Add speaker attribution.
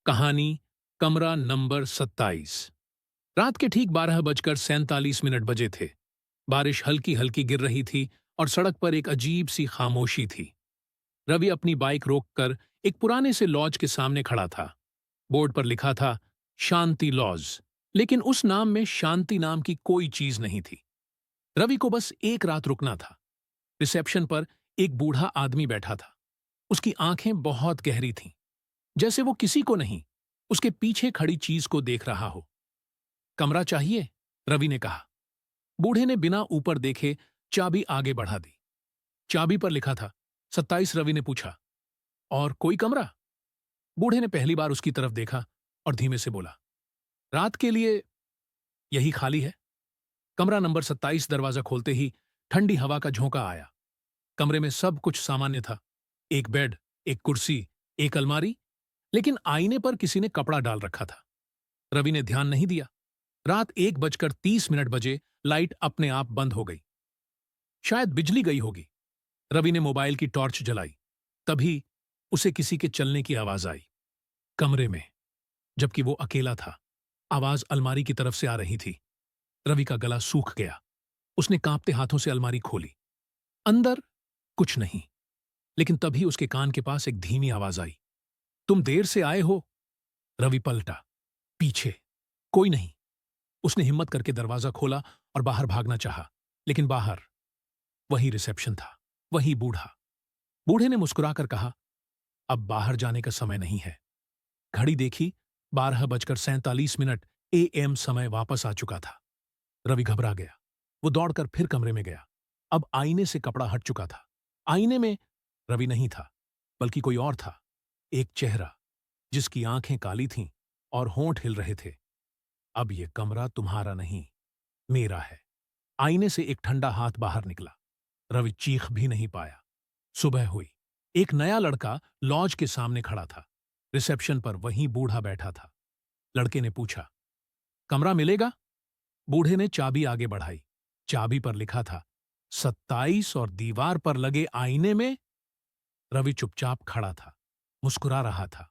Speaker 1: कहानी कमरा नंबर 27। रात के ठीक 12:47 बजे थे। बारिश हल्की हल्की गिर रही थी और सड़क पर एक अजीब सी खामोशी थी। रवि अपनी बाइक रोककर एक पुराने से लॉज के सामने खड़ा था। बोर्ड पर लिखा था शांति लॉज, लेकिन उस नाम में शांति नाम की कोई चीज नहीं थी। रवि को बस एक रात रुकना था। रिसेप्शन पर एक बूढ़ा आदमी बैठा था। उसकी आंखें बहुत गहरी थीं, जैसे वो किसी को नहीं, उसके पीछे खड़ी चीज को देख रहा हो। कमरा चाहिए? रवि ने कहा। बूढ़े ने बिना ऊपर देखे चाबी आगे बढ़ा दी। चाबी पर लिखा था 27। रवि ने पूछा, और कोई कमरा? बूढ़े ने पहली बार उसकी तरफ देखा और धीमे से बोला, रात के लिए यही खाली है। कमरा नंबर 27 दरवाजा खोलते ही ठंडी हवा का झोंका आया। कमरे में सब कुछ सामान्य था। एक बेड, एक कुर्सी, एक अलमारी, लेकिन आईने पर किसी ने कपड़ा डाल रखा था। रवि ने ध्यान नहीं दिया। रात 1:30 बजे लाइट अपने आप बंद हो गई। शायद बिजली गई होगी। रवि ने मोबाइल की टॉर्च जलाई। तभी उसे किसी के चलने की आवाज आई। कमरे में, जबकि वो अकेला था। आवाज अलमारी की तरफ से आ रही थी। रवि का गला सूख गया। उसने कांपते हाथों से अलमारी खोली। अंदर कुछ नहीं, लेकिन तभी उसके कान के पास एक धीमी आवाज आई, तुम देर से आए हो। रवि पलटा। पीछे कोई नहीं। उसने हिम्मत करके दरवाजा खोला और बाहर भागना चाहा, लेकिन बाहर वही रिसेप्शन था, वही बूढ़ा। बूढ़े ने मुस्कुराकर कहा, अब बाहर जाने का समय नहीं है। घड़ी देखी, 12:47 AM समय वापस आ चुका था। रवि घबरा गया। वो दौड़कर फिर कमरे में गया। अब आईने से कपड़ा हट चुका था। आईने में रवि नहीं था, बल्कि कोई और था। एक चेहरा, जिसकी आंखें काली थीं और होंठ हिल रहे थे। अब यह कमरा तुम्हारा नहीं, मेरा है। आईने से एक ठंडा हाथ बाहर निकला। रवि चीख भी नहीं पाया। सुबह हुई। एक नया लड़का लॉज के सामने खड़ा था। रिसेप्शन पर वहीं बूढ़ा बैठा था। लड़के ने पूछा, कमरा मिलेगा? बूढ़े ने चाबी आगे बढ़ाई। चाबी पर लिखा था 27 और दीवार पर लगे आईने में। रवि चुपचाप खड़ा था, मुस्कुरा रहा था।